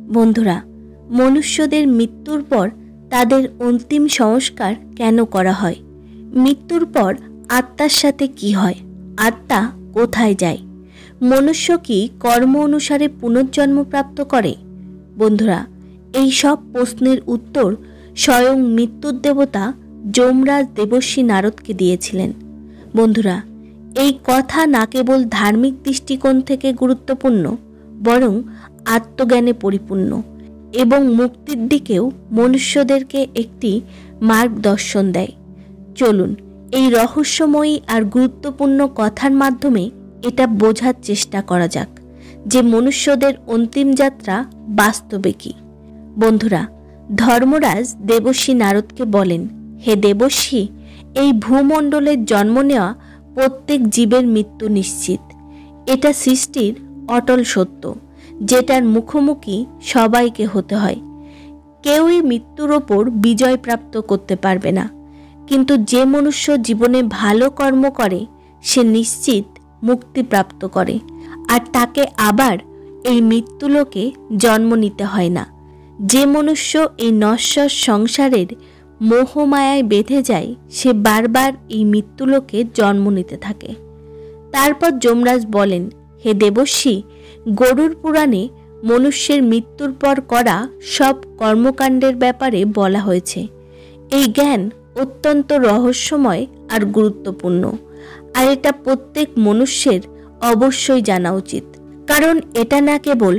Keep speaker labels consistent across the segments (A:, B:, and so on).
A: বন্ধুরা, মনুষ্যদের মৃত্যুর পর তাদের অন্তিম সংস্কার কেন করা হয়? মৃত্যুর পর আত্মার সাথে কি হয়? আত্মা কোথায় যায়? মনুষ্য কি কর্ম অনুসারে পুনর্জন্ম প্রাপ্ত করে? বন্ধুরা, এই সব প্রশ্নের উত্তর স্বয়ং মৃত্যুর দেবতা যমরাজ দেবর্ষি নারদকে দিয়েছিলেন। বন্ধুরা, এই কথা না কেবল ধার্মিক দৃষ্টিকোণ থেকে গুরুত্বপূর্ণ, বরং আত্মজ্ঞানে পরিপূর্ণ এবং মুক্তির দিকেও মনুষ্যদেরকে একটি মার্গদর্শন দেয়। চলুন এই রহস্যময়ী আর গুরুত্বপূর্ণ কথার মাধ্যমে এটা বোঝার চেষ্টা করা যাক যে মনুষ্যদের অন্তিম যাত্রা বাস্তবে কি। বন্ধুরা, ধর্মরাজ দেবর্ষি নারদকে বলেন, হে দেবর্ষি, এই ভূমণ্ডলের জন্ম নেওয়া প্রত্যেক জীবের মৃত্যু নিশ্চিত। এটা সৃষ্টির অটল সত্য, যেটার মুখোমুখি সবাইকে হতে হয়। কেউই মৃত্যুর ওপর বিজয় প্রাপ্ত করতে পারবে না, কিন্তু যে মনুষ্য জীবনে ভালো কর্ম করে সে নিশ্চিত মুক্তি প্রাপ্ত করে, আর তাকে আবার এই মৃত্যুলোকে জন্ম নিতে হয় না। যে মনুষ্য এই নশ্বর সংসারের মোহমায়ায় বেঁধে যায় সে বারবার এই মৃত্যুলোকে জন্ম নিতে থাকে। তারপর যমরাজ বলেন, হে দেবর্ষি, গরুড় পুরাণে মনুষ্যের মৃত্যুর পর করা সব কর্মকাণ্ডের ব্যাপারে বলা হয়েছে। এই জ্ঞান অত্যন্ত রহস্যময় আর গুরুত্বপূর্ণ, আর এটা প্রত্যেক মনুষ্যের অবশ্যই জানা উচিত, কারণ এটা না কেবল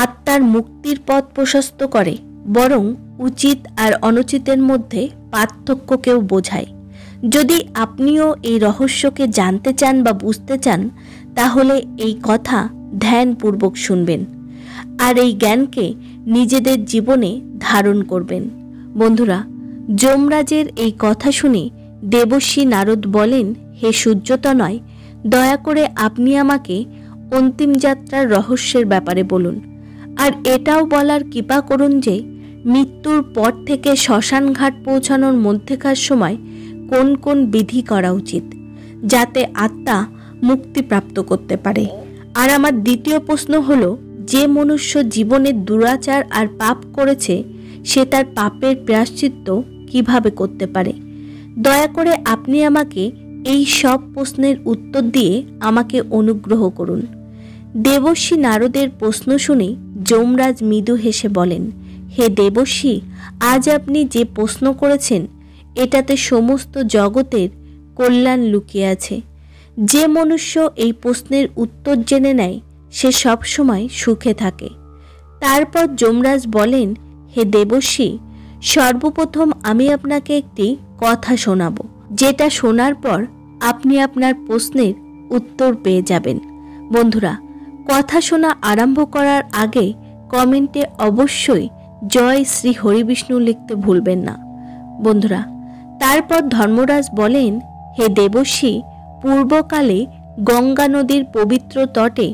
A: আত্মার মুক্তির পথ প্রশস্ত করে, বরং উচিত আর অনুচিতের মধ্যে পার্থক্যকেও বোঝায়। যদি আপনিও এই রহস্যকে জানতে চান বা বুঝতে চান, তাহলে এই কথা ধ্যানপূর্বক শুনবেন আর এই জ্ঞানকে নিজেদের জীবনে ধারণ করবেন। বন্ধুরা, যমরাজের এই কথা শুনে দেবর্ষি নারদ বলেন, হে সূর্যতনয়, দয়া করে আপনি আমাকে অন্তিম যাত্রার রহস্যের ব্যাপারে বলুন, আর এটাও বলার কৃপা করুন যে মৃত্যুর পর থেকে শ্মশান ঘাট পৌঁছানোর মধ্যেকার সময় কোন কোন বিধি করা উচিত, যাতে আত্মা মুক্তিপ্রাপ্ত করতে পারে। আর আমার দ্বিতীয় প্রশ্ন হলো, যে মনুষ্য জীবনে দুরাচার আর পাপ করেছে সে তার পাপের প্রায়শ্চিত্ত কিভাবে করতে পারে? দয়া করে আপনি আমাকে এই সব প্রশ্নের উত্তর দিয়ে আমাকে অনুগ্রহ করুন। দেবর্ষি নারদের প্রশ্ন শুনে যমরাজ মৃদু হেসে বলেন, হে দেবর্ষি, আজ আপনি যে প্রশ্ন করেছেন এটাতে সমস্ত জগতের কল্যাণ লুকিয়ে আছে। যে মনুষ্য এই প্রশ্নের উত্তর জেনে নেয় সে সবসময় সুখে থাকে। তারপর যমরাজ বলেন, হে দেবর্ষি, সর্বপ্রথম আমি আপনাকে একটি কথা শোনাবো, যেটা শোনার পর আপনি আপনার প্রশ্নের উত্তর পেয়ে যাবেন। বন্ধুরা, কথা শোনা আরম্ভ করার আগে কমেন্টে অবশ্যই জয় শ্রী হরিবিষ্ণু লিখতে ভুলবেন না। বন্ধুরা, তারপর ধর্মরাজ বলেন, হে দেবর্ষি, পূর্বকালে গঙ্গা নদীর পবিত্র তটে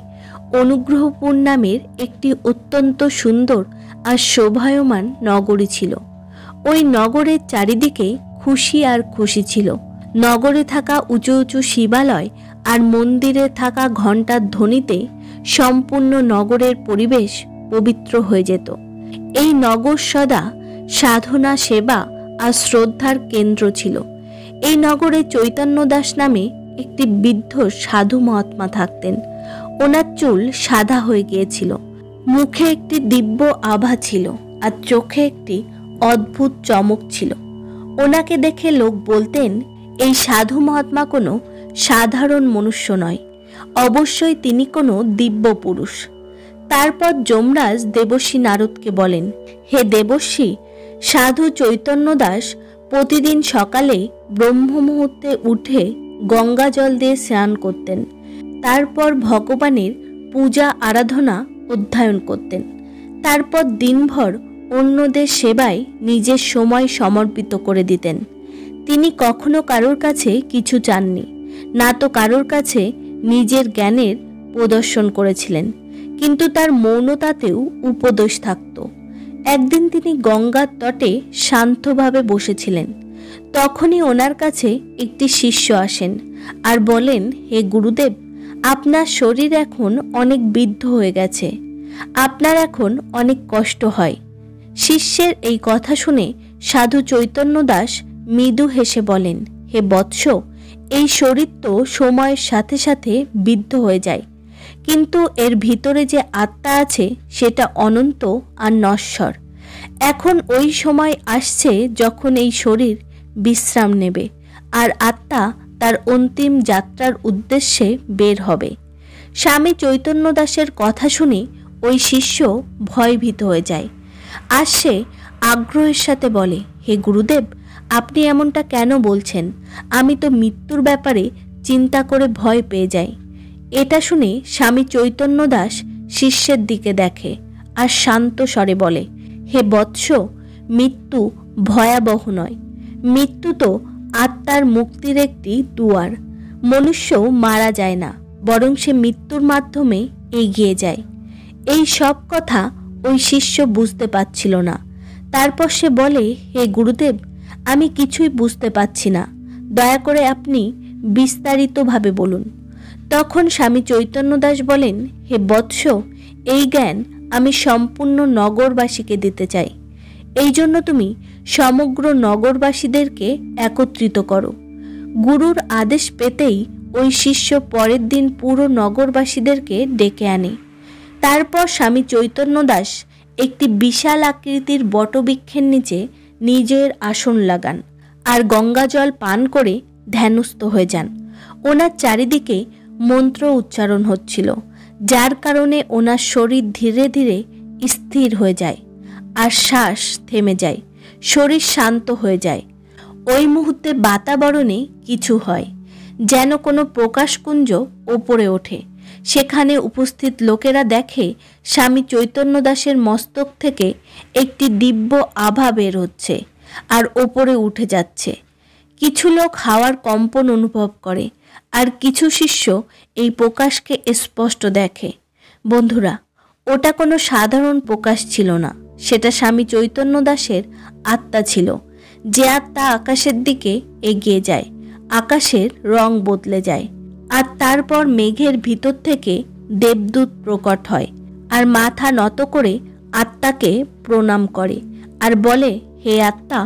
A: অনুগ্রহপুর নামের একটি অত্যন্ত সুন্দর আর শোভায়মান নগরী ছিল। ওই নগরের চারিদিকে খুশি আর খুশি ছিল। নগরে থাকা উঁচু উঁচু শিবালয় আর মন্দিরে থাকা ঘণ্টার ধ্বনিতে সম্পূর্ণ নগরের পরিবেশ পবিত্র হয়ে যেত। এই নগর সদা সাধনা, সেবা আর শ্রদ্ধার কেন্দ্র ছিল। এই নগরে চৈতন্য দাস নামে একটি বৃদ্ধ সাধু মহাত্মা থাকতেন। ওনার চুল সাদা হয়ে গিয়েছিল, মুখে একটি দিব্য আভা ছিল আর চোখে একটি অদ্ভুত চমক ছিল। ওনাকে দেখে লোক বলতেন, এই সাধু মহাত্মা কোনো সাধারণ মনুষ্য নয়, অবশ্যই তিনি কোনো দিব্য পুরুষ। তারপর যমরাজ দেবর্ষি নারদকে বলেন, হে দেবর্ষি, সাধু চৈতন্য দাস প্রতিদিন সকালে ব্রহ্ম মুহূর্তে উঠে গঙ্গা জল দিয়ে স্নান করতেন। তারপর ভগবানের পূজা আরাধনা অধ্যয়ন করতেন। তারপর দিনভর অন্যদের সেবায় নিজের সময় সমর্পিত করে দিতেন। তিনি কখনো কারোর কাছে কিছু চাননি, না তো কারোর কাছে নিজের জ্ঞানের প্রদর্শন করেছিলেন, কিন্তু তার মৌনতাতেও উপদেশ থাকত। একদিন তিনি গঙ্গার তটে শান্তভাবে বসেছিলেন। তখনই ওনার কাছে একটি শিষ্য আসেন আর বলেন, হে গুরুদেব, আপনার শরীর এখন অনেক বৃদ্ধ হয়ে গেছে, আপনার এখন অনেক কষ্ট হয়। শিষ্যের এই কথা শুনে সাধু চৈতন্য দাস মৃদু হেসে বলেন, হে বৎস, এই শরীর তো সময়ের সাথে সাথে বিদ্ধ হয়ে যায়, কিন্তু এর ভিতরে যে আত্মা আছে সেটা অনন্ত আর নশ্বর। এখন ওই সময় আসছে যখন এই শরীর বিশ্রাম নেবে আর আত্মা তার অন্তিম যাত্রার উদ্দেশ্যে বের হবে। স্বামী চৈতন্য দাসের কথা শুনে ওই শিষ্য ভয়ভীত হয়ে যায়। আর সে আগ্রহের সাথে বলে, হে গুরুদেব, আপনি এমনটা কেন বলছেন? আমি তো মৃত্যুর ব্যাপারে চিন্তা করে ভয় পেয়ে যাই। এটা শুনে স্বামী চৈতন্য দাস শিষ্যের দিকে দেখে আর শান্ত স্বরে বলে, হে বৎস, মৃত্যু ভয়াবহ নয়। মৃত্যু তো আত্মার মুক্তির একটি দুয়ার। মনুষ্য মারা যায় না, বরং সে মৃত্যুর মাধ্যমে এগিয়ে যায়। এই সব কথা ওই শিষ্য বুঝতে পারছিল না। তারপর সে বলে, হে গুরুদেব, আমি কিছুই বুঝতে পারছি না, দয়া করে আপনি বিস্তারিতভাবে বলুন। তখন স্বামী চৈতন্য দাস বলেন, হে বৎস, এই জ্ঞান আমি সম্পূর্ণ নগরবাসীকে দিতে চাই। এই জন্য তুমি সমগ্র নগরবাসীদেরকে একত্রিত করো। গুরুর আদেশ পেতেই ওই শিষ্য পরের দিন পুরো নগরবাসীদেরকে ডেকে আনে। তারপর স্বামী চৈতন্য দাস একটি বিশাল আকৃতির বটবৃক্ষের নিচে নিজের আসন লাগান আর গঙ্গা জল পান করে ধ্যানস্থ হয়ে যান। ওনার চারিদিকে মন্ত্র উচ্চারণ হচ্ছিল, যার কারণে ওনার শরীর ধীরে ধীরে স্থির হয়ে যায় আর শ্বাস থেমে যায়, শরীর শান্ত হয়ে যায়। ওই মুহূর্তে বাতাবরণে কিছু হয়, যেন কোনো প্রকাশকুঞ্জ ওপরে ওঠে। সেখানে উপস্থিত লোকেরা দেখে স্বামী চৈতন্য দাসের মস্তক থেকে একটি দিব্য আভা বের হচ্ছে আর ওপরে উঠে যাচ্ছে। কিছু লোক হাওয়ার কম্পন অনুভব করে আর কিছু শিষ্য এই প্রকাশকে স্পষ্ট দেখে। বন্ধুরা, ওটা কোনো সাধারণ প্রকাশ ছিল না, সেটা স্বামী চৈতন্য দাসের আত্মা ছিল, যে আত্মা আকাশের দিকে এগিয়ে যায়, আকাশের রং বদলে যায়। আর তারপর মেঘের ভিতর থেকে দেবদূত প্রকট হয় আর মাথা নত করে আত্মাকে প্রণাম করে আর বলে, হে আত্মা,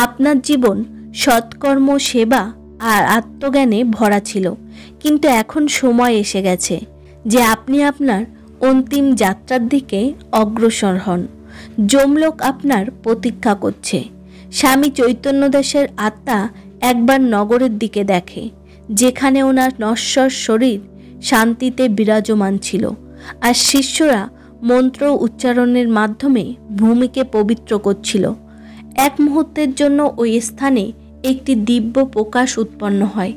A: আপনার জীবন সৎকর্ম, সেবা আর আত্মজ্ঞানে ভরা ছিল, কিন্তু এখন সময় এসে গেছে যে আপনি আপনার অন্তিম যাত্রার দিকে অগ্রসর হন। যমলোক আপনার প্রতীক্ষা করছে। স্বামী চৈতন্য দাসের আত্মা একবার নগরের দিকে দেখে, যেখানে ওনার নশ্বর শরীর শান্তিতে বিরাজমান ছিল আর শিষ্যরা মন্ত্র উচ্চারণের মাধ্যমে ভূমিকে পবিত্র করছিল। এক মুহূর্তের জন্য ওই স্থানে একটি দিব্য প্রকাশ উৎপন্ন হয়।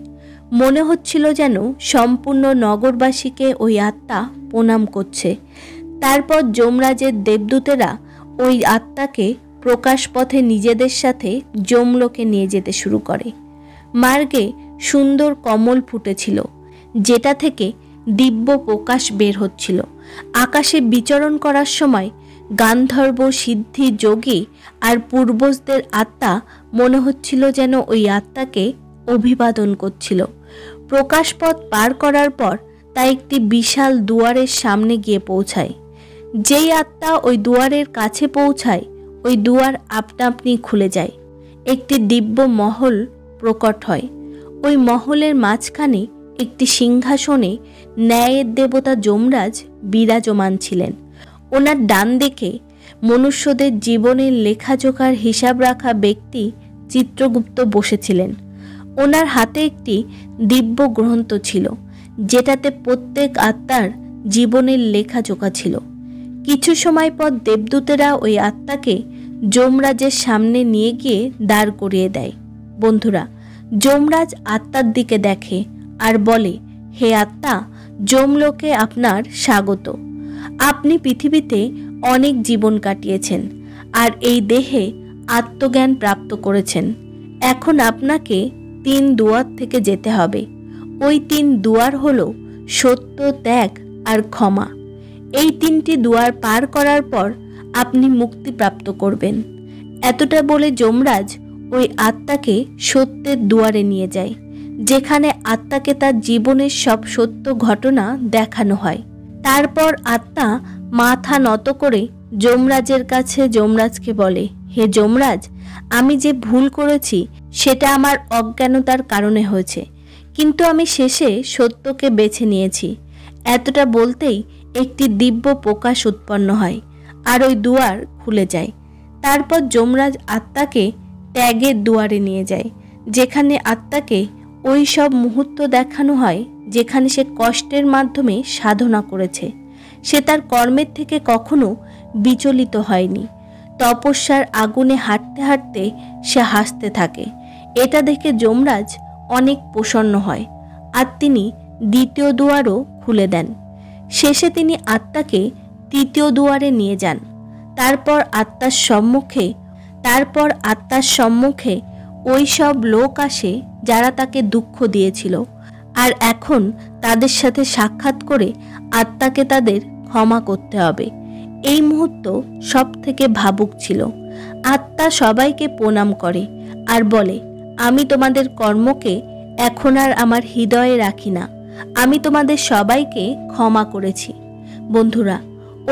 A: মনে হচ্ছিল যেন সম্পূর্ণ নগরবাসীকে ওই আত্মা প্রণাম করছে। তারপর যমরাজের দেবদূতেরা ওই আত্মাকে প্রকাশ পথে নিজেদের সাথে যমলোকে নিয়ে যেতে শুরু করে। মার্গে সুন্দর কমল ফুটেছিল, যেটা থেকে দিব্য প্রকাশ বের হচ্ছিল। আকাশে বিচরণ করার সময় গান্ধর্ব, সিদ্ধি, যোগী আর পূর্বজদের আত্মা মনে হচ্ছিল যেন ওই আত্মাকে অভিবাদন করছিল। প্রকাশপথ পার করার পর তা একটি বিশাল দুয়ারের সামনে গিয়ে পৌঁছায়। যেই আত্মা ওই দুয়ারের কাছে পৌঁছায়, ওই দুয়ার আপনা আপনি খুলে যায়। একটি দিব্য মহল প্রকট হয়। ওই মহলের মাঝখানে একটি সিংহাসনে ন্যায়ের দেবতা যমরাজ বিরাজমান ছিলেন। ওনার ডান দিকে মনুষ্যদের জীবনের লেখাজোখার হিসাব রাখা ব্যক্তি চিত্রগুপ্ত বসেছিলেন। ওনার হাতে একটি দিব্য গ্রন্থ ছিল, যেটাতে প্রত্যেক আত্মার জীবনের লেখাজোখা ছিল। কিছু সময় পর দেবদূতেরা ওই আত্মাকে যমরাজের সামনে নিয়ে গিয়ে দাঁড় করিয়ে দেয়। বন্ধুরা, যমরাজ আত্মার দিকে দেখে আর বলে, হে আত্মা, যমলোকে আপনার স্বাগত। আপনি পৃথিবীতে অনেক জীবন কাটিয়েছেন আর এই দেহে আত্মজ্ঞান প্রাপ্ত করেছেন। এখন আপনাকে 3 দুয়ার থেকে যেতে হবে। ওই 3 দুয়ার হলো সত্য, ত্যাগ আর ক্ষমা। এই 3টি দুয়ার পার করার পর আপনি মুক্তি প্রাপ্ত করবেন। এতটা বলে যমরাজ ওই আত্মাকে সত্যের দুয়ারে নিয়ে যায়, যেখানে আত্মাকে তার জীবনের সব সত্য ঘটনা দেখানো হয়। তারপর আত্মা মাথা নত করে যমরাজের কাছে যমরাজকে বলে, হে যমরাজ, আমি যে ভুল করেছি সেটা আমার অজ্ঞানতার কারণে হয়েছে, কিন্তু আমি শেষে সত্যকে বেছে নিয়েছি। এতটা বলতেই একটি দিব্য প্রকাশ উৎপন্ন হয় আর ওই দুয়ার খুলে যায়। তারপর যমরাজ আত্মাকে ত্যাগের দুয়ারে নিয়ে যায়, যেখানে আত্মাকে ওই সব মুহূর্ত দেখানো হয় যেখানে সে কষ্টের মাধ্যমে সাধনা করেছে। সে তার কর্মের থেকে কখনো বিচলিত হয়নি। তপস্যার আগুনে হাঁটতে হাঁটতে সে হাসতে থাকে। এটা দেখে যমরাজ অনেক প্রসন্ন হয় আর তিনি দ্বিতীয় দুয়ারও খুলে দেন। শেষে তিনি আত্মাকে তৃতীয় দুয়ারে নিয়ে যান। তারপর আত্মার সম্মুখে ওই সব লোক আসে যারা তাকে দুঃখ দিয়েছিল, আর এখন তাদের সাথে সাক্ষাৎ করে আত্মাকে তাদের ক্ষমা করতে হবে। এই মুহূর্ত সব থেকে ভাবুক ছিল। আত্মা সবাইকে প্রণাম করে আর বলে, আমি তোমাদের কর্মকে এখন আর আমার হৃদয়ে রাখি না, আমি তোমাদের সবাইকে ক্ষমা করেছি। বন্ধুরা,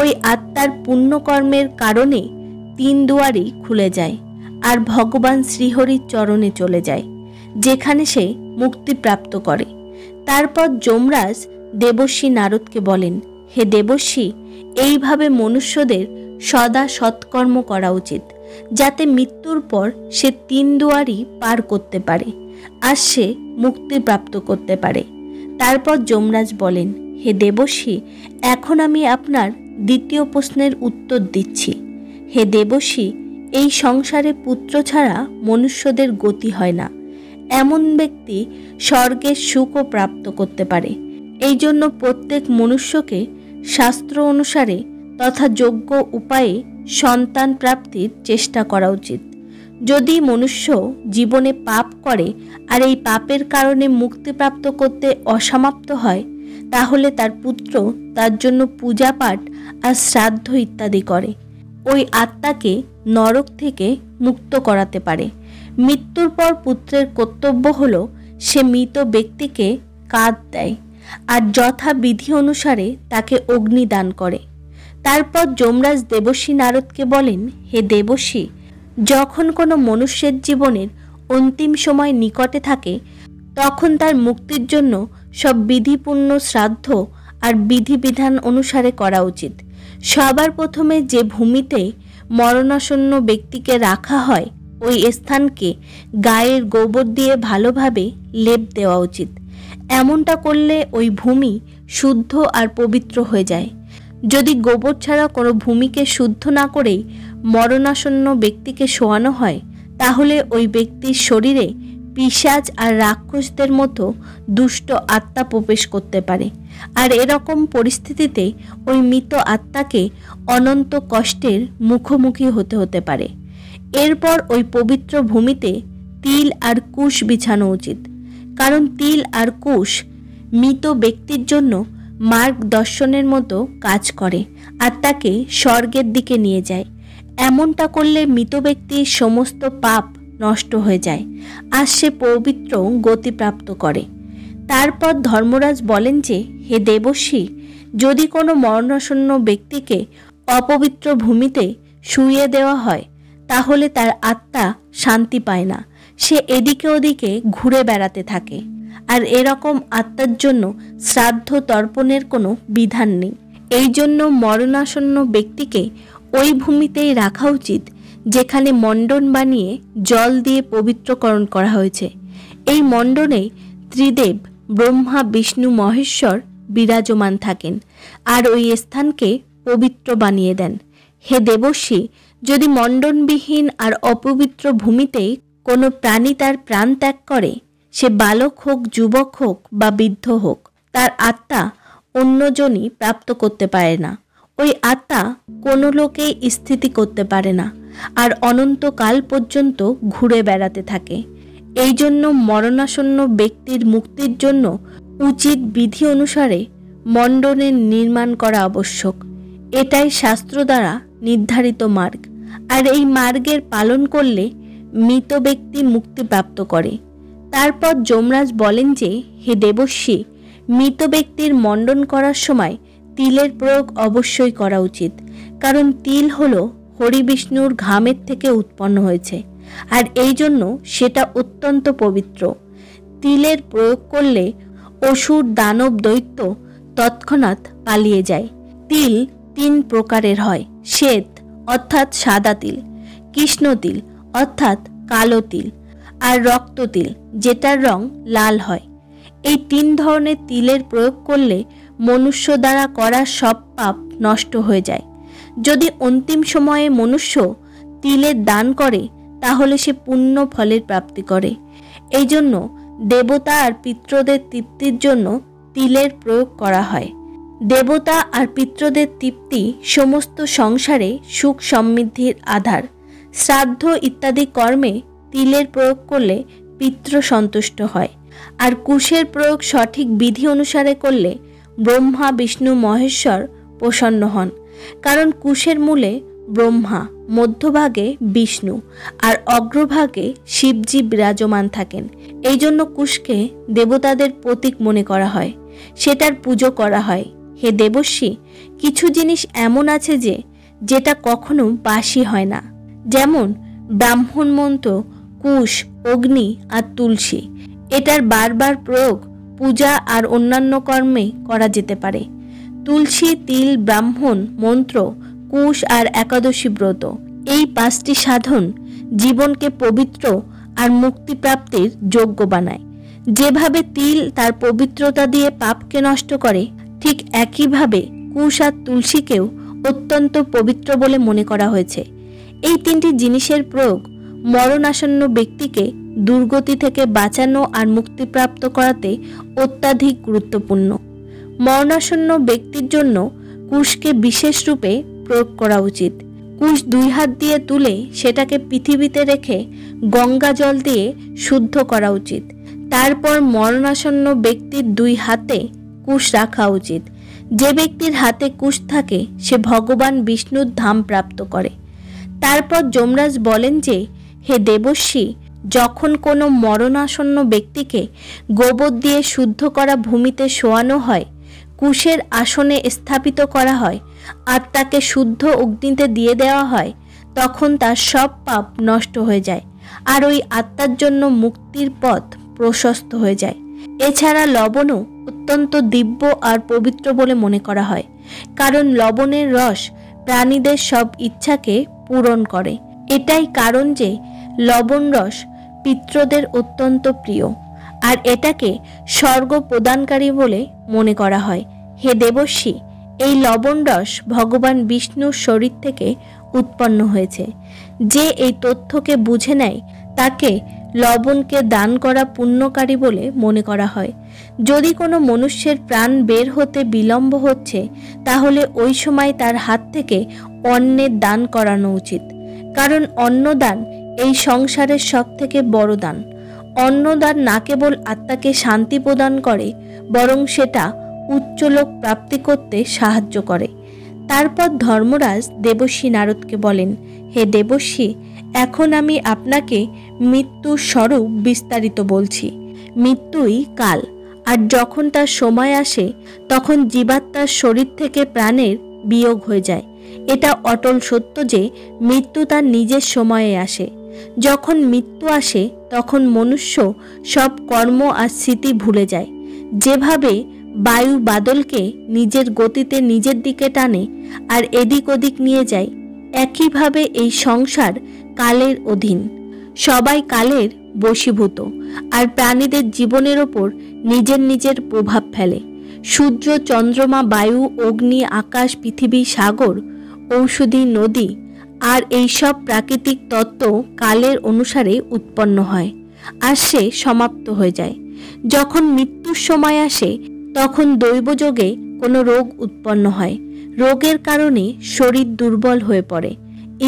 A: ওই আত্মার পুণ্যকর্মের কারণে 3 দুয়ারই খুলে যায় আর ভগবান শ্রীহরির চরণে চলে যায়, যেখানে সে মুক্তি প্রাপ্ত করে। তারপর যমরাজ দেবর্ষি নারদকে বলেন, হে দেবর্ষি, এইভাবে মনুষ্যদের সদা সৎকর্ম করা উচিত, যাতে মৃত্যুর পর সে 3 দুয়ারই পার করতে পারে আর সে মুক্তি প্রাপ্ত করতে পারে। তারপর যমরাজ বলেন, হে দেবর্ষি, এখন আমি আপনার দ্বিতীয় প্রশ্নের উত্তর দিচ্ছি। হে দেবর্ষি, এই সংসারে পুত্র ছাড়া মনুষ্যদের গতি হয় না। এমন ব্যক্তি স্বর্গের সুখও প্রাপ্ত করতে পারে। এই জন্য প্রত্যেক মনুষ্যকে শাস্ত্র অনুসারে তথা যোগ্য উপায়ে সন্তান প্রাপ্তির চেষ্টা করা উচিত। যদি মনুষ্য জীবনে পাপ করে আর এই পাপের কারণে মুক্তিপ্রাপ্ত করতে অসমাপ্ত হয়, তাহলে তার পুত্র তার জন্য পূজা পাঠ আর শ্রাদ্ধ ইত্যাদি করে ওই আত্মাকে নরক থেকে মুক্ত করাতে পারে। মৃত্যুর পর পুত্রের কর্তব্য হলো সে মৃত ব্যক্তিকে কাঁধ দেয় আর যথাবিধি অনুসারে তাকে অগ্নি দান করে। তারপর যমরাজ দেবর্ষি নারদকে বলেন, হে দেবর্ষি, যখন কোনো মনুষ্যের জীবনের অন্তিম সময় নিকটে থাকে, তখন তার মুক্তির জন্য সব বিধিপূর্ণ শ্রাদ্ধ আর বিধিবিধান অনুসারে করা উচিত। সবার প্রথমে যে ভূমিতে মরণাসন্ন ব্যক্তিকে রাখা হয়, ওই স্থানকে গায়ের গোবর দিয়ে ভালোভাবে লেপ দেওয়া উচিত। এমনটা করলে ওই ভূমি শুদ্ধ আর পবিত্র হয়ে যায়। যদি গোবর ছাড়া কোনো ভূমিকে শুদ্ধ না করেই মরণাসন্ন ব্যক্তিকে শোয়ানো হয়, তাহলে ওই ব্যক্তির শরীরে পিশাচ আর রাক্ষসদের মতো দুষ্ট আত্মা প্রবেশ করতে পারে, আর এরকম পরিস্থিতিতে ওই মৃত আত্মাকে অনন্ত কষ্টের মুখোমুখি হতে পারে। এরপর ওই পবিত্র ভূমিতে তিল আর কুশ বিছানো উচিত, কারণ তিল আর কুশ মৃত ব্যক্তির জন্য মার্গদর্শনের মতো কাজ করে আর তাকে স্বর্গের দিকে নিয়ে যায়। এমনটা করলে মৃত ব্যক্তির সমস্ত পাপ নষ্ট হয়ে যায় আর সে পবিত্র গতিপ্রাপ্ত করে। তারপর ধর্মরাজ বলেন যে, হে দেবর্ষি, যদি কোনো মরণাসন্ন ব্যক্তিকে অপবিত্র ভূমিতে শুইয়ে দেওয়া হয়, তাহলে তার আত্মা শান্তি পায় না, সে এদিকে ওদিকে ঘুরে বেড়াতে থাকে। আর এরকম আত্মার জন্য শ্রাদ্ধ তর্পণের কোনো বিধান নেই। এই জন্য মরণাসন্ন ব্যক্তিকে ওই ভূমিতেই রাখা উচিত যেখানে মণ্ডন বানিয়ে জল দিয়ে পবিত্রকরণ করা হয়েছে। এই মণ্ডনে ত্রিদেব ব্রহ্মা, বিষ্ণু, মহেশ্বর বিরাজমান থাকেন আর ওই স্থানকে পবিত্র বানিয়ে দেন। হে দেবর্ষি, যদি মণ্ডনবিহীন আর অপবিত্র ভূমিতেই কোনো প্রাণী তার প্রাণ ত্যাগ করে, সে বালক হোক, যুবক হোক বা বৃদ্ধ হোক, তার আত্মা অন্যজনই প্রাপ্ত করতে পারে না। ওই আত্মা কোনো লোকেই স্থিতি করতে পারে না আর অনন্তকাল পর্যন্ত ঘুরে বেড়াতে থাকে। এই জন্য মরণাসন্ন ব্যক্তির মুক্তির জন্য উচিত বিধি অনুসারে মণ্ডনের নির্মাণ করা আবশ্যক। এটাই শাস্ত্র দ্বারা নির্ধারিত মার্গ, আর এই মার্গের পালন করলে মৃত ব্যক্তি মুক্তিপ্রাপ্ত করে। তারপর যমরাজ বলেন যে, হে দেবর্ষি, মৃত ব্যক্তির মণ্ডন করার সময় তিলের প্রয়োগ অবশ্যই করা উচিত, কারণ তিল হলো হরিবিষ্ণুর ঘামের থেকে উৎপন্ন হয়েছে, আর এই জন্য সেটা অত্যন্ত পবিত্র। তিলের প্রয়োগ করলে অসুর, দানব, দৈত্য তৎক্ষণাৎ পালিয়ে যায়। তিল 3 প্রকারের হয়: শ্বেত অর্থাৎ সাদা তিল, কৃষ্ণ তিল অর্থাৎ কালো তিল, আর রক্ত তিল যেটার রং লাল হয়। এই 3 ধরনের তিলের প্রয়োগ করলে মনুষ্য দ্বারা করা সব পাপ নষ্ট হয়ে যায়। যদি অন্তিম সময়ে মনুষ্য তিলের দান করে তাহলে সে পুণ্য ফলের প্রাপ্তি করে। এই জন্য দেবতা আর পিতৃদের তৃপ্তির জন্য তিলের প্রয়োগ করা হয়। দেবতা আর পিতৃদের তৃপ্তি সমস্ত সংসারে সুখ সমৃদ্ধির আধার। শ্রাদ্ধ ইত্যাদি কর্মে তিলের প্রয়োগ করলে পিতৃ সন্তুষ্ট হয়, আর কুশের প্রয়োগ সঠিক বিধি অনুসারে করলে ব্রহ্মা, বিষ্ণু, মহেশ্বর প্রসন্ন হন। কারণ কুশের মূলে ব্রহ্মা, মধ্যভাগে বিষ্ণু আর অগ্রভাগে শিবজি বিরাজমান থাকেন। এই জন্য কুশকে দেবতাদের প্রতীক মনে করা হয়, সেটার পুজো করা হয়। হে দেবর্ষি, কিছু জিনিস এমন আছে যেটা কখনো বাসি হয় না, যেমন ব্রাহ্মণ মন্ত্র, কুশ, অগ্নি আর তুলসী। এটার বারবার প্রয়োগ পূজা আর অন্যান্য কর্মে করা যেতে পারে। তুলসী, তিল, ব্রাহ্মণ মন্ত্র, কুশ আর একাদশী ব্রত, এই 5টি সাধন জীবনকে পবিত্র আর মুক্তিপ্রাপ্তির যোগ্য বানায়। যেভাবে তিল তার পবিত্রতা দিয়ে পাপকে নষ্ট করে, ঠিক একইভাবে কুশ আর তুলসীকেও অত্যন্ত পবিত্র বলে মনে করা হয়েছে। এই 3টি জিনিসের প্রয়োগ মরণাসন্ন ব্যক্তিকে দুর্গতি থেকে বাঁচানো আর মুক্তিপ্রাপ্ত করাতে অত্যাধিক গুরুত্বপূর্ণ। মরণাসন্ন ব্যক্তির জন্য কুশকে বিশেষ রূপে প্রয়োগ করা উচিত। কুশ 2 হাত দিয়ে তুলে সেটাকে পৃথিবীতে রেখে গঙ্গা জল দিয়ে শুদ্ধ করা উচিত। তারপর মরণাসন্ন ব্যক্তির 2 হাতে কুশ রাখা উচিত। যে ব্যক্তির হাতে কুশ থাকে সে ভগবান বিষ্ণুর ধাম প্রাপ্ত করে। তারপর যমরাজ বলেন যে, হে দেবর্ষি, যখন কোনো মরণাসন্ন ব্যক্তিকে গোবর দিয়ে শুদ্ধ করা ভূমিতে শোয়ানো হয়, কুশের আসনে স্থাপিত করা হয় আর তাকে শুদ্ধ অগ্নিতে দিয়ে দেওয়া হয়, তখন তার সব পাপ নষ্ট হয়ে যায় আর ওই আত্মার জন্য মুক্তির পথ প্রশস্ত হয়ে যায়। এছাড়া লবণও অত্যন্ত দিব্য আর পবিত্র বলে মনে করা হয়, কারণ লবণের রস প্রাণীদের সব ইচ্ছাকে পূরণ করে। এটাই কারণ যে লবণ রস পিতৃদের অত্যন্ত প্রিয়, আর এটাকে স্বর্গ প্রদানকারী বলে মনে করা হয়। হে দেবর্ষি, এই লবণ রস ভগবান বিষ্ণুর শরীর থেকে উৎপন্ন হয়েছে। যে এই তথ্যকে বুঝে নেয় তাকে লবণকে দান করা পুণ্যকারী বলে মনে করা হয়। যদি কোনো মনুষ্যের প্রাণ বের হতে বিলম্ব হচ্ছে, তাহলে ওই সময় তার হাত থেকে অন্নের দান করানো উচিত, কারণ অন্নদান এই সংসারের সবথেকে বড় দান। অন্নদান না কেবল আত্মাকে শান্তি প্রদান করে, বরং সেটা উচ্চলোক প্রাপ্তি করতে সাহায্য করে। তারপর ধর্মরাজ দেবর্ষি নারদকে বলেন, হে দেবর্ষি, এখন আমি আপনাকে মৃত্যুর স্বরূপ বিস্তারিত বলছি। মৃত্যুই কাল, আর যখন তার সময় আসে তখন জীবাত্মার শরীর থেকে প্রাণের বিয়োগ হয়ে যায়। এটা অটল সত্য যে মৃত্যু তার নিজের সময়ে আসে। যখন মৃত্যু আসে তখন মনুষ্য সব কর্ম আর স্মৃতি ভুলে যায়। যেভাবে বায়ু বাদলকে নিজের গতিতে নিজের দিকে টানে আর এদিক ওদিক নিয়ে যায়, একইভাবে এই সংসার কালের অধীন। সবাই কালের বশীভূত আর প্রাণীদের জীবনের ওপর নিজের নিজের প্রভাব ফেলে। সূর্য, চন্দ্রমা, বায়ু, অগ্নি, আকাশ, পৃথিবী, সাগর, ঔষধি, নদী আর এইসব প্রাকৃতিক তত্ত্ব কালের অনুসারে উৎপন্ন হয় আর সে সমাপ্ত হয়ে যায়। যখন মৃত্যুর সময় আসে তখন দৈবযোগে কোনো রোগ উৎপন্ন হয়। রোগের কারণে শরীর দুর্বল হয়ে পড়ে,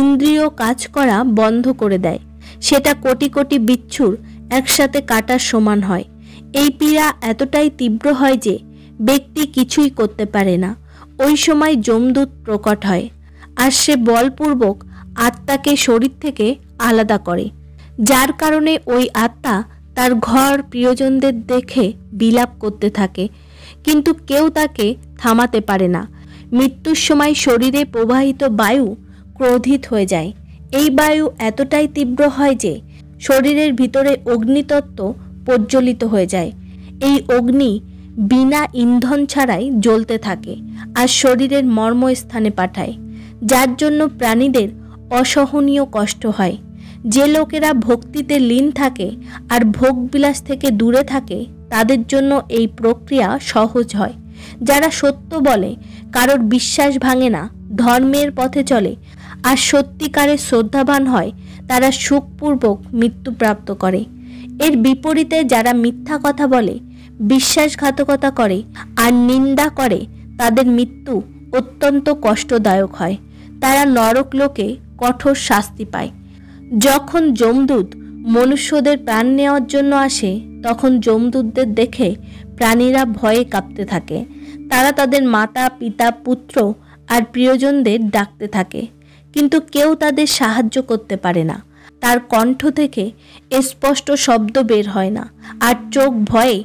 A: ইন্দ্রিয় কাজ করা বন্ধ করে দেয়। সেটা কোটি কোটি বিচ্ছুর একসাথে কাটার সমান হয়। এই পীড়া এতটাই তীব্র হয় যে ব্যক্তি কিছুই করতে পারে না। ওই সময় যমদূত প্রকট হয় আর সে বলপূর্বক আত্মাকে শরীর থেকে আলাদা করে, যার কারণে ওই আত্মা তার ঘর প্রিয়জনদের দেখে বিলাপ করতে থাকে, কিন্তু কেউ তাকে থামাতে পারে না। মৃত্যুর সময় শরীরে প্রবাহিত বায়ু ক্রোধিত হয়ে যায়। এই বায়ু এতটাই তীব্র হয় যে শরীরের ভিতরে অগ্নিতত্ত্ব প্রজ্বলিত হয়ে যায়। এই অগ্নি বিনা ইন্ধন ছাড়াই জ্বলতে থাকে আর শরীরের মর্মস্থানে পাঠায়, যার জন্য প্রাণীদের অসহনীয় কষ্ট হয়। যে লোকেরা ভক্তিতে লীন থাকে আর ভোগবিলাস থেকে দূরে থাকে তাদের জন্য এই প্রক্রিয়া সহজ হয়। যারা সত্য বলে, কারোর বিশ্বাস ভাঙে না, ধর্মের পথে চলে আর সত্যিকারের শ্রদ্ধাবান হয়, তারা সুখপূর্বক মৃত্যুপ্রাপ্ত করে। এর বিপরীতে যারা মিথ্যা কথা বলে, বিশ্বাসঘাতকতা করে আর নিন্দা করে, তাদের মৃত্যু অত্যন্ত কষ্টদায়ক হয়। তারা নরকলোকে কঠোর শাস্তি পায়। যখন যমদূত মনুষ্যদের প্রাণ নেওয়ার জন্য আসে, তখন যমদূতদের দেখে প্রাণীরা ভয়ে কাঁপতে থাকে। তারা তাদের মাতা, পিতা, পুত্র আর প্রিয়জনদের ডাকতে থাকে, কিন্তু কেউ তাদের সাহায্য করতে পারে না। তার কণ্ঠ থেকে স্পষ্ট শব্দ বের হয় না আর চোখ ভয়ে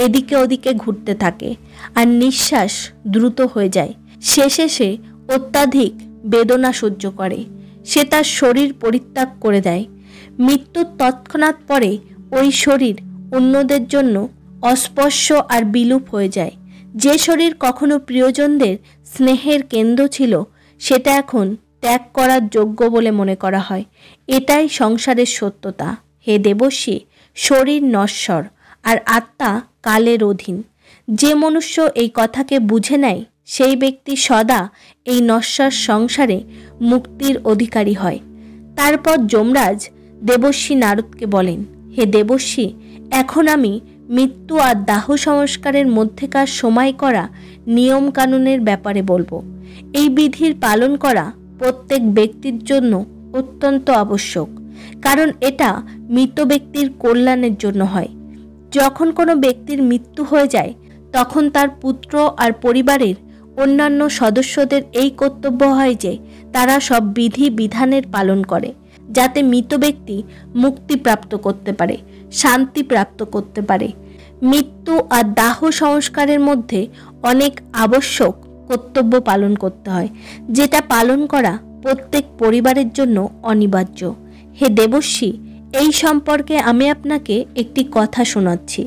A: এদিকে ওদিকে ঘুরতে থাকে আর নিঃশ্বাস দ্রুত হয়ে যায়। শেষে সে অত্যাধিক বেদনা সহ্য করে। সে তার শরীর পরিত্যাগ করে দেয়। মৃত্যুর তৎক্ষণাৎ পরে ওই শরীর অন্যদের জন্য অস্পর্শ আর বিলুপ হয়ে যায়। যে শরীর কখনো প্রিয়জনদের স্নেহের কেন্দ্র ছিল, সেটা এখন ত্যাগ করার যোগ্য বলে মনে করা হয়। এটাই সংসারের সত্যতা। হে দেবর্ষী, শরীর নশ্বর আর আত্মা কালের অধীন। যে মনুষ্য এই কথাকে বুঝে নেয়, সেই ব্যক্তি সদা এই নশ্বর সংসারে মুক্তির অধিকারী হয়। তারপর যমরাজ দেবর্ষী নারদকে বলেন, হে দেবর্ষী, এখন আমি মৃত্যু আর দাহ সংস্কারের মধ্যেকার সময় করা নিয়ম কানুনের ব্যাপারে বলবো। এই বিধির পালন করা প্রত্যেক ব্যক্তির জন্য অত্যন্ত আবশ্যক, কারণ এটা মৃত ব্যক্তির কল্যাণের জন্য হয়। যখন কোনো ব্যক্তির মৃত্যু হয়ে যায়, তখন তার পুত্র আর পরিবারের অন্যান্য সদস্যদের এই কর্তব্য হয় যে তারা সব বিধি বিধানের পালন করে, যাতে মৃত ব্যক্তি মুক্তি প্রাপ্ত করতে পারে, শান্তি প্রাপ্ত করতে পারে। মৃত্যু আর দাহ সংস্কারের মধ্যে অনেক আবশ্যক কর্তব্য পালন করতে হয়, যেটা পালন করা প্রত্যেক পরিবারের জন্য অনিবার্য। হে দেবর্ষী, এই সম্পর্কে আমি আপনাকে একটি কথা শোনাচ্ছি,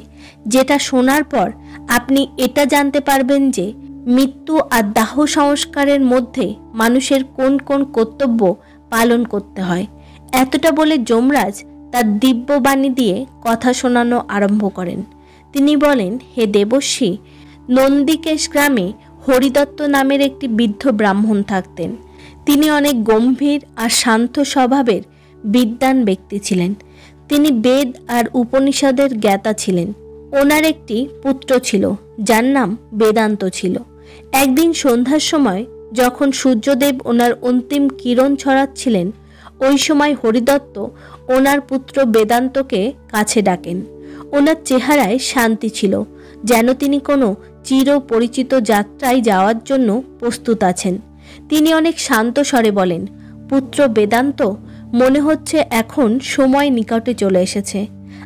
A: যেটা শোনার পর আপনি এটা জানতে পারবেন যে মৃত্যু আর দাহ সংস্কারের মধ্যে মানুষের কোন কোন কর্তব্য পালন করতে হয়। এতটা বলে যমরাজ তার দিব্যবাণী দিয়ে কথা শোনানো আরম্ভ করেন। তিনি বলেন, হে দেবর্ষী, নন্দিকেশ গ্রামে হরিদত্ত নামের একটি বৃদ্ধ ব্রাহ্মণ থাকতেন। তিনি অনেক গম্ভীর আর শান্ত স্বভাবের বিদ্বান ব্যক্তি ছিলেন। তিনি বেদ আর উপনিষদের জ্ঞাতা ছিলেন। ওনার একটি পুত্র ছিল, যার নাম বেদান্ত ছিল। একদিন সন্ধ্যার সময় যখন সূর্যদেব ওনার অন্তিম কিরণ ছড়াচ্ছিলেন, ওই সময় হরিদত্ত ওনার পুত্র বেদান্তকে কাছে ডাকেন। ওনার চেহারায় শান্তি ছিল, যেন তিনি কোনো চির পরিচিত যাত্রায় যাওয়ার জন্য প্রস্তুত আছেন। তিনি অনেক শান্ত স্বরে বলেন, পুত্র বেদান্ত, মনে হচ্ছে এখন সময় নিকটে চলে এসেছে।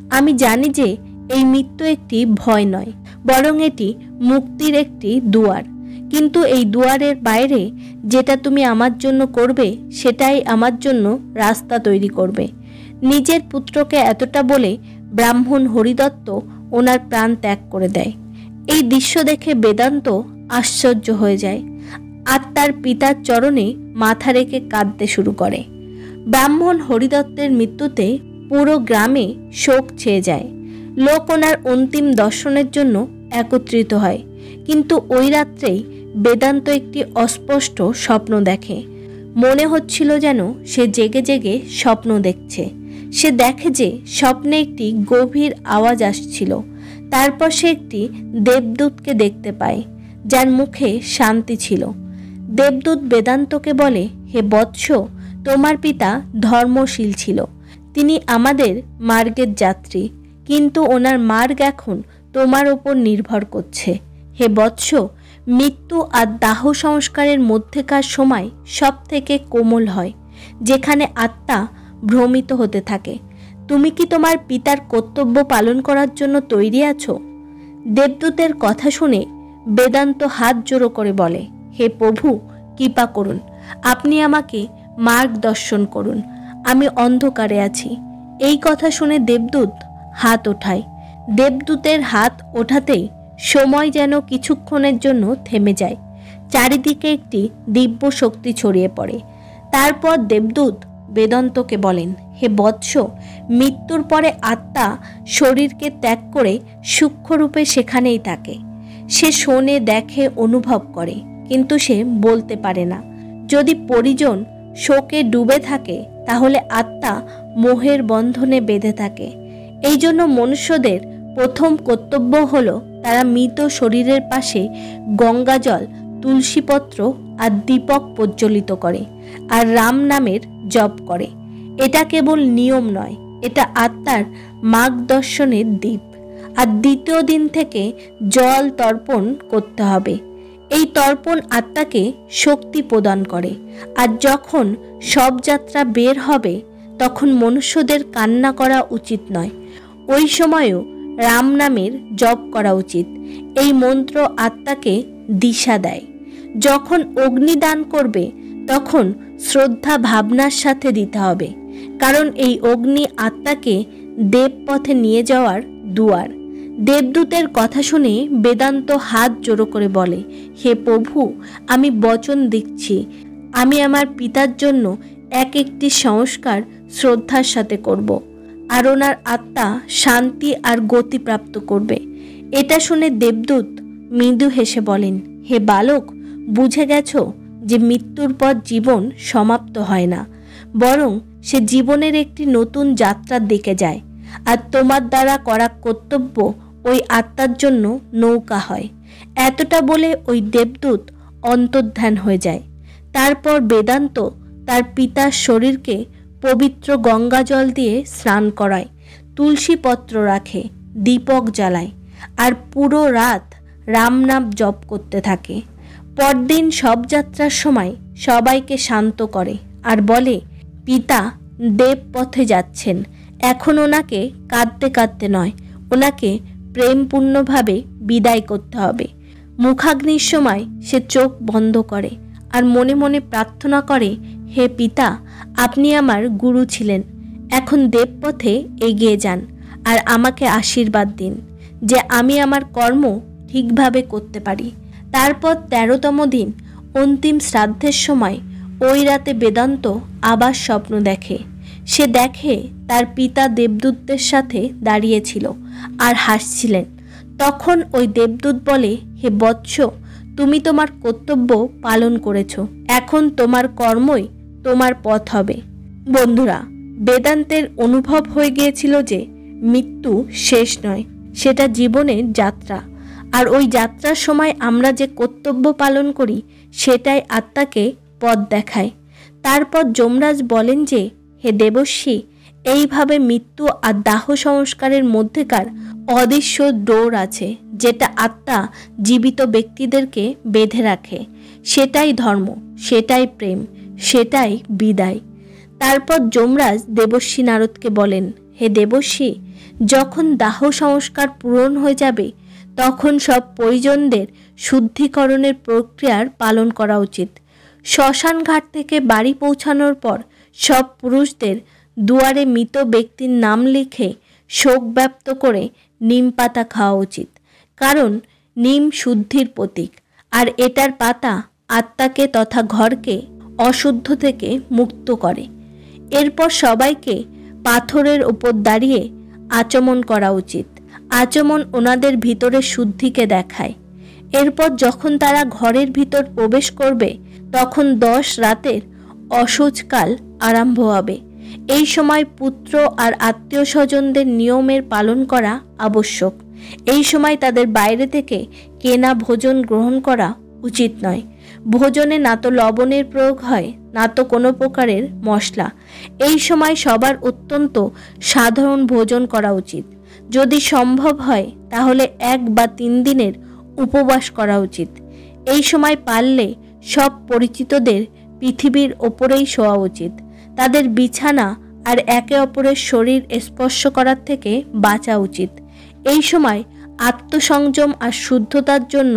A: আমি জানি যে এই মৃত্যু একটি ভয় নয়, বরং এটি মুক্তির একটি দুয়ার। কিন্তু এই দুয়ারের বাইরে যেটা তুমি আমার জন্য করবে, সেটাই আমার জন্য রাস্তা তৈরি করবে। নিজের পুত্রকে এতটা বলে ব্রাহ্মণ হরিদত্ত ওনার প্রাণ ত্যাগ করে দেয়। এই দৃশ্য দেখে বেদান্ত আশ্চর্য হয়ে যায় আর তার পিতার চরণে মাথা রেখে কাঁদতে শুরু করে। ব্রাহ্মণ হরিদত্তের মৃত্যুতে পুরো গ্রামে শোক ছেয়ে যায়। লোক ওনার অন্তিম দর্শনের জন্য একত্রিত হয়। কিন্তু ওই রাত্রেই বেদান্ত একটি অস্পষ্ট স্বপ্ন দেখে। মনে হচ্ছিল যেন সে জেগে জেগে স্বপ্ন দেখছে। সে দেখে যে স্বপ্নে একটি গভীর আওয়াজ আসছিল। তারপর সে একটি দেবদূতকে দেখতে পায়, যার মুখে শান্তি ছিল। দেবদূত বেদান্তকে বলে, হে বৎস, তোমার পিতা ধর্মশীল ছিল। তিনি আমাদের মার্গের যাত্রী, কিন্তু ওনার মার্গ এখন তোমার ওপর নির্ভর করছে। হে বৎস, মৃত্যু আর দাহ সংস্কারের মধ্যেকার সময় সব থেকে কোমল হয়, যেখানে আত্মা ভ্রমিত হতে থাকে। তুমি কি তোমার পিতার কর্তব্য পালন করার জন্য তৈরি আছো? দেবদূতের কথা শুনে বেদান্ত হাত জোড়ো করে বলে, হে প্রভু, কৃপা করুন, আপনি আমাকে মার্গদর্শন করুন, আমি অন্ধকারে আছি। এই কথা শুনে দেবদূত হাত ওঠায়। দেবদূতের হাত ওঠাতেই সময় যেন কিছুক্ষণের জন্য থেমে যায়। চারিদিকে একটি দিব্য শক্তি ছড়িয়ে পড়ে। তারপর দেবদূত বেদান্তকে বলেন, হে বৎস, মৃত্যুর পরে আত্মা শরীরকে ত্যাগ করে সূক্ষ্মরূপে সেখানেই থাকে। সে শোনে, দেখে, অনুভব করে, কিন্তু সে বলতে পারে না। যদি পরিজন শোকে ডুবে থাকে তাহলে আত্মা মোহের বন্ধনে বেঁধে থাকে। এই জন্য মনুষ্যদের প্রথম কর্তব্য হলো তারা মৃত শরীরের পাশে গঙ্গাজল, তুলসীপত্র আর দীপক প্রজ্বলিত করে আর রাম নামের জপ করে। এটা কেবল নিয়ম নয়, এটা আত্মার মার্গদর্শনের দ্বীপ। আর দ্বিতীয় দিন থেকে জল তর্পণ করতে হবে। এই তর্পণ আত্মাকে শক্তি প্রদান করে। আর যখন শবযাত্রা বের হবে তখন মনুষ্যদের কান্না করা উচিত নয়। ওই সময়ও রাম নামের জপ করা উচিত। এই মন্ত্র আত্মাকে দিশা দেয়। যখন অগ্নিদান করবে তখন শ্রদ্ধা ভাবনার সাথে দিতে হবে, কারণ এই অগ্নি আত্মাকে দেবপথে নিয়ে যাওয়ার দুয়ার। দেবদূতের কথা শুনে বেদান্ত হাত জোড়ো করে বলে, হে প্রভু, আমি বচন দিচ্ছি, আমি আমার পিতার জন্য এক একটি সংস্কার শ্রদ্ধার সাথে করব, আর ওনার আত্মা শান্তি আর গতি প্রাপ্ত করবে। এটা শুনে দেবদূত মৃদু হেসে বলেন, হে বালক, বুঝে গেছো যে মৃত্যুর পর জীবন সমাপ্ত হয় না, বরং সে জীবনের একটি নতুন যাত্রার দিকে যায়। আর তোমার দ্বারা করা কর্তব্য ওই আত্মার জন্য নৌকা হয়। এতটা বলে ওই দেবদূত অন্তর্ধান হয়ে যায়। তারপর বেদান্ত তার পিতার শরীরকে পবিত্র গঙ্গা জল দিয়ে স্নান করায়, তুলসী পত্র রাখে, দীপক জ্বালায় আর পুরো রাত রাম নাম জপ করতে থাকে। পরদিন শবযাত্রার সময় সবাইকে শান্ত করে আর বলে, পিতা দেবপথে যাচ্ছেন, এখন ওনাকে কাঁদতে কাঁদতে নয়, ওনাকে প্রেমপূর্ণভাবে বিদায় করতে হবে। মুখাগ্নির সময় সে চোখ বন্ধ করে আর মনে মনে প্রার্থনা করে, হে পিতা, আপনি আমার গুরু ছিলেন, এখন দেবপথে এগিয়ে যান আর আমাকে আশীর্বাদ দিন যে আমি আমার কর্ম ঠিকভাবে করতে পারি। তারপর 13তম দিন অন্তিম শ্রাদ্ধের সময় ওই রাতে বেদান্ত আবার স্বপ্ন দেখে। সে দেখে তার পিতা দেবদূতের সাথে দাঁড়িয়েছিল আর হাসছিলেন। তখন ওই দেবদূত বলে, হে বৎস, তুমি তোমার কর্তব্য পালন করেছ, এখন তোমার কর্মই তোমার পথ হবে। বন্ধুরা, বেদান্তের অনুভব হয়ে গিয়েছিল যে মৃত্যু শেষ নয়, সেটা জীবনের যাত্রা। আর ওই যাত্রার সময় আমরা যে কর্তব্য পালন করি সেটাই আত্মাকে পথ দেখায়। তারপর যমরাজ বলেন যে, হে দেবর্ষি, এইভাবে মৃত্যু আর দাহ সংস্কারের মধ্যেকার অদৃশ্য ডোর আছে, যেটা আত্মা জীবিত ব্যক্তিদেরকে বেঁধে রাখে। সেটাই ধর্ম, সেটাই প্রেম, সেটাই বিদায়। তারপর যমরাজ দেবর্ষি নারদকে বলেন, হে দেবর্ষি, যখন দাহ সংস্কার পূরণ হয়ে যাবে তখন সব পরিজনদের শুদ্ধিকরণের প্রক্রিয়ার পালন করা উচিত। শ্মশান ঘাট থেকে বাড়ি পৌঁছানোর পর সব পুরুষদের দুয়ারে মৃত ব্যক্তির নাম লিখে শোক ব্যক্ত করে নিম পাতা খাওয়া উচিত, কারণ নিম শুদ্ধির প্রতীক আর এটার পাতা আত্মাকে তথা ঘরকে অশুদ্ধ থেকে মুক্ত করে। এরপর সবাইকে পাথরের ওপর দাঁড়িয়ে আচমন করা উচিত। আচমন ওনাদের ভিতরের শুদ্ধিকে দেখায়। এরপর যখন তারা ঘরের ভিতর প্রবেশ করবে তখন 10 রাতের অশৌচকাল আরম্ভ হবে। এই সময় পুত্র আর আত্মীয় স্বজনদের নিয়মের পালন করা আবশ্যক। এই সময় তাদের বাইরে থেকে কেনা ভোজন গ্রহণ করা উচিত নয়। ভোজনে না তো লবণের প্রয়োগ হয়, না তো কোনো প্রকারের মশলা। এই সময় সবার অত্যন্ত সাধারণ ভোজন করা উচিত। যদি সম্ভব হয় তাহলে 1 বা 3 দিনের উপবাস করা উচিত। এই সময় পারলে সব পরিচিতদের পৃথিবীর ওপরেই শোয়া উচিত। তাদের বিছানা আর একে অপরের শরীর স্পর্শ করার থেকে বাঁচা উচিত। এই সময় আত্মসংযম আর শুদ্ধতার জন্য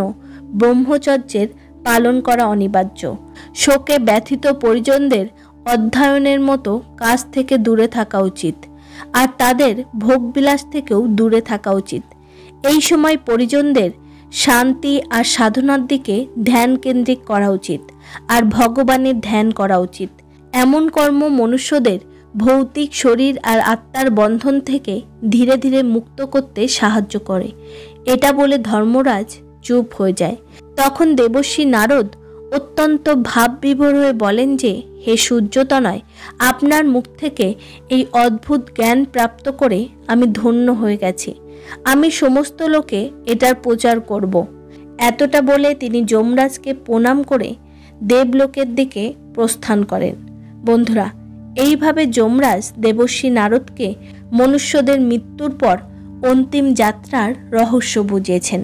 A: ব্রহ্মচর্যের পালন করা অনিবার্য। শোকে ব্যথিত পরিজনদের অধ্যয়নের মতো কাজ থেকে দূরে থাকা উচিত, আর তাদের ভোগবিলাস থেকেও দূরে থাকা উচিত। এই সময় পরিজনদের শান্তি আর সাধনার দিকে ধ্যান কেন্দ্রিক করা উচিত, আর ভগবানের ধ্যান করা উচিত। এমন কর্ম মনুষ্যদের ভৌতিক শরীর আর আত্মার বন্ধন থেকে ধীরে ধীরে মুক্ত করতে সাহায্য করে। এটা বলে ধর্মরাজ চুপ হয়ে যায়। তখন দেবর্ষি নারদ অত্যন্ত ভাববিভোর হয়ে বলেন যে, হে সূর্যতনয়, আপনার মুখ থেকে এই অদ্ভুত জ্ঞান প্রাপ্ত করে আমি ধন্য হয়ে গেছি। আমি সমস্ত লোকে এটার প্রচার করব। এতটা বলে তিনি যমরাজকে প্রণাম করে দেবলোকের দিকে প্রস্থান করেন। বন্ধুরা, এইভাবে যমরাজ দেবর্ষি নারদকে মনুষ্যদের মৃত্যুর পর অন্তিম যাত্রার রহস্য বুঝিয়েছেন।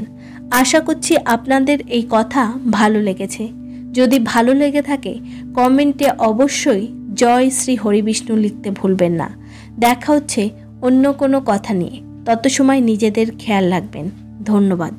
A: আশা করছি আপনাদের এই কথা ভালো লেগেছে। যদি ভালো লেগে থাকে কমেন্টে অবশ্যই জয় শ্রী হরিবিষ্ণু লিখতে ভুলবেন না। দেখা হচ্ছে অন্য কোনো কথা নিয়ে। তত সময় নিজেদের খেয়াল রাখবেন। ধন্যবাদ।